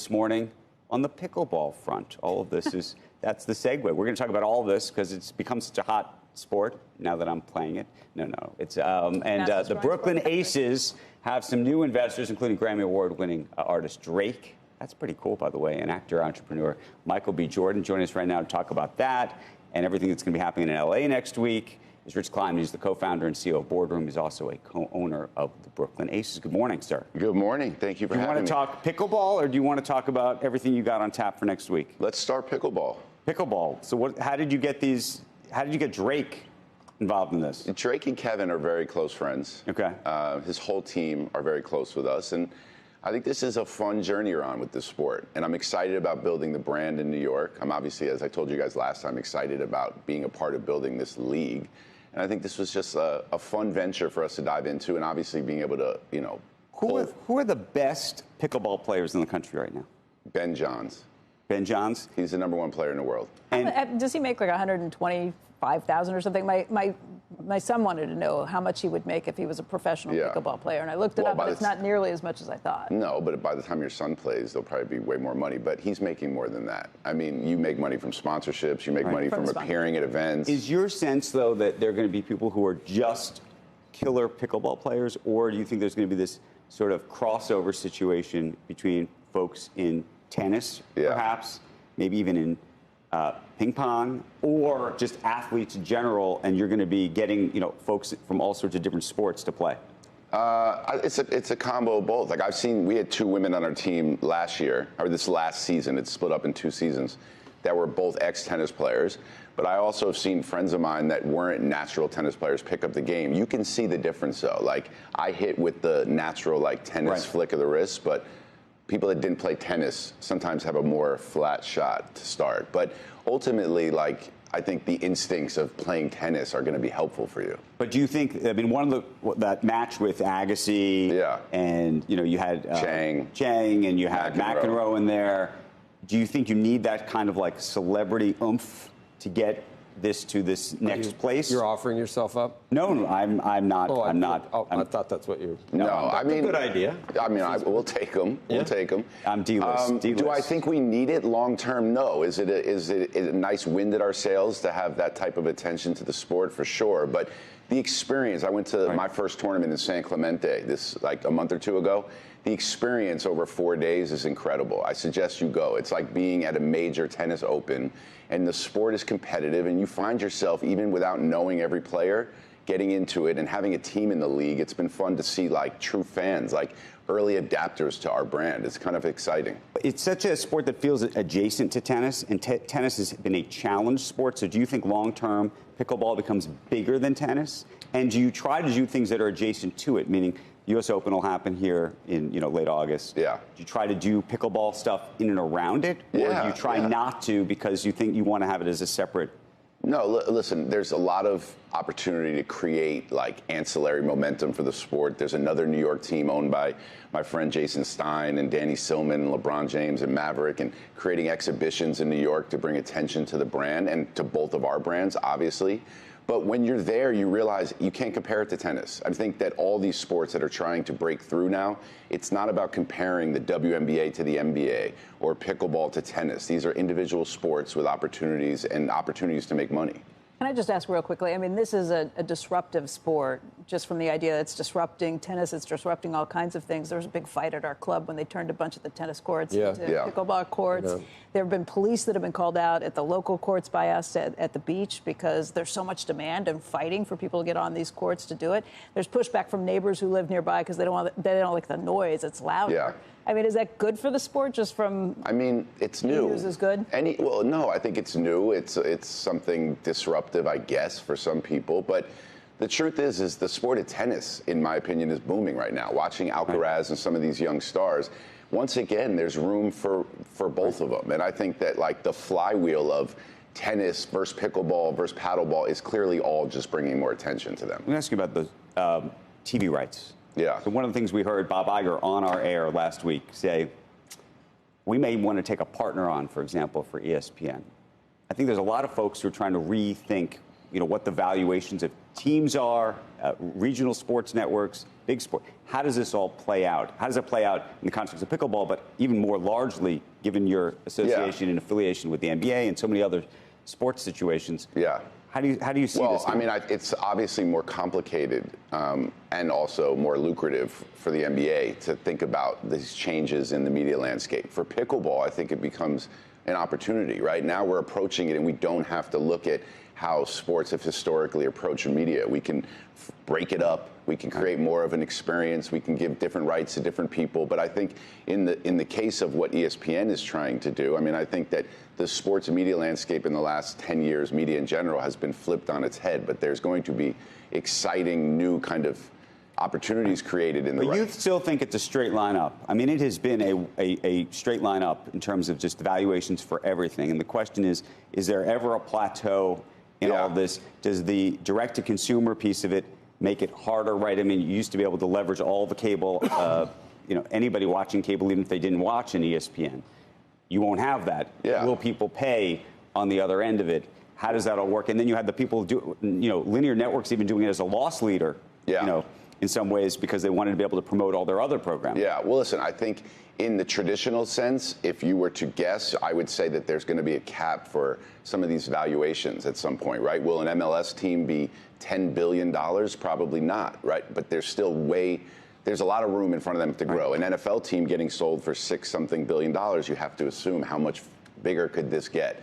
This morning on the pickleball front. All of this is, that's the segue. We're going to talk about all of this because it's become such a hot sport now that I'm playing it. No. It's the Brooklyn Aces have some new investors, including Grammy Award-winning artist Drake. That's pretty cool, by the way, an actor, entrepreneur. Michael B. Jordan joining us right now to talk about that and everything that's going to be happening in L.A. next week. Is Rich Kleiman. He's the co-founder and CEO of Boardroom. He's also a co-owner of the Brooklyn Aces. Good morning, sir. Good morning. Thank you for having me. Do you want to talk pickleball, or do you want to talk about everything you got on tap for next week? Let's start pickleball. Pickleball. So how did you get these? How did you get Drake involved in this? Drake and Kevin are very close friends. Okay. His whole team are very close with us, and I think this is a fun journey you're on with this sport, and I'm excited about building the brand in New York. I'm obviously, as I told you guys last time, excited about being a part of building this league. And I think this was just a fun venture for us to dive into, and obviously being able to, Who are the best pickleball players in the country right now? Ben Johns. Ben Johns? He's the #1 player in the world. And does he make like $125,000 or something? My son wanted to know how much he would make if he was a professional pickleball player, and I looked it up, and it's not nearly as much as I thought. No, but by the time your son plays, there'll probably be way more money. But he's making more than that. I mean, you make money from sponsorships, you make money from appearing at events. Is your sense, though, that there are going to be people who are just killer pickleball players, or do you think there's going to be this sort of crossover situation between folks in tennis, perhaps, maybe even in ping pong, or just athletes in general, and you're going to be getting, folks from all sorts of different sports to play? It's a combo of both. Like we had 2 women on our team last year, or this last season. It's split up in 2 seasons, that were both ex-tennis players. But I also have seen friends of mine that weren't natural tennis players pick up the game. You can see the difference, though. Like, I hit with the natural, tennis flick of the wrist, but people that didn't play tennis sometimes have a more flat shot to start. But ultimately, I think the instincts of playing tennis are going to be helpful for you. But do you think, that match with Agassi, and, you had Chang, and you had McEnroe in there, do you think you need that kind of celebrity oomph to get this to this next place? You're offering yourself up? No, I'm not. Oh, I'm not. I thought that's what you. No, I mean, good idea. I mean, we'll take them. Yeah. We'll take them. I'm D-list. Do I think we need it long term? No. Is it a nice wind at our sails to have that type of attention to the sport? For sure, but the experience. I went to my first tournament in San Clemente a month or 2 ago. The experience over 4 days is incredible. I suggest you go. It's like being at a major tennis open, and the sport is competitive, and you find yourself, even without knowing every player, getting into it and having a team in the league. It's been fun to see true fans, early adapters to our brand. It's kind of exciting. It's such a sport that feels adjacent to tennis, and tennis has been a challenge sport. So do you think long-term pickleball becomes bigger than tennis? And do you try to do things that are adjacent to it, meaning U.S. Open will happen here in late August. Yeah. Do you try to do pickleball stuff in and around it, or do you try not to because you think you want to have it as a separate? No, listen, there's a lot of opportunity to create ancillary momentum for the sport. There's another New York team owned by my friend Jason Stein and Danny Silman and LeBron James and Maverick, and creating exhibitions in New York to bring attention to the brand and to both of our brands, obviously. But when you're there, you realize you can't compare it to tennis. I think that all these sports that are trying to break through now, it's not about comparing the WNBA to the NBA or pickleball to tennis. These are individual sports with opportunities to make money. Can I just ask real quickly? I mean, this is a disruptive sport, just from the idea that it's disrupting tennis, it's disrupting all kinds of things. There was a big fight at our club when they turned a bunch of the tennis courts into pickleball courts. Yeah. There have been police that have been called out at the local courts by us at the beach because there's so much demand and fighting for people to get on these courts to do it. There's pushback from neighbors who live nearby because they don't like the noise. It's louder. Yeah. I mean, is that good for the sport? Just from it's new. News is good. Well, no, I think it's new. It's something disruptive, I guess, for some people. But the truth is the sport of tennis, in my opinion, is booming right now. Watching Alcaraz and some of these young stars, once again, there's room for both of them. And I think that the flywheel of tennis versus pickleball versus paddleball is clearly all just bringing more attention to them. Let me ask you about the TV rights. Yeah. So one of the things we heard Bob Iger on our air last week say, we may want to take a partner on, for example, for ESPN. I think there's a lot of folks who are trying to rethink, what the valuations of teams are, regional sports networks, big sport. How does this all play out? How does it play out in the context of pickleball, but even more largely, given your association and affiliation with the NBA and so many other sports situations? Yeah. How do you see this? Well, I mean, it's obviously more complicated and also more lucrative for the NBA to think about these changes in the media landscape. For pickleball, I think it becomes an opportunity. Right now, we're approaching it, and we don't have to look at how sports have historically approached media. We can break it up. We can create more of an experience. We can give different rights to different people. But I think in the case of what ESPN is trying to do, I mean, I think that the sports and media landscape in the last 10 years, media in general, has been flipped on its head. But there's going to be exciting new kind of opportunities created in the But you still think it's a straight line up. I mean, it has been a straight line up in terms of just valuations for everything. And the question is there ever a plateau in all of this? Does the direct-to-consumer piece of it make it harder, right? I mean, you used to be able to leverage all the cable, anybody watching cable, even if they didn't watch an ESPN. You won't have that. Yeah. Will people pay on the other end of it? How does that all work? And then you have the people linear networks even doing it as a loss leader, in some ways, because they wanted to be able to promote all their other programs. Yeah, well, listen, I think in the traditional sense, if you were to guess, I would say that there's going to be a cap for some of these valuations at some point, right? Will an MLS team be $10 billion? Probably not, right? But there's still there's a lot of room in front of them to grow. An NFL team getting sold for $6-something billion, you have to assume how much bigger could this get?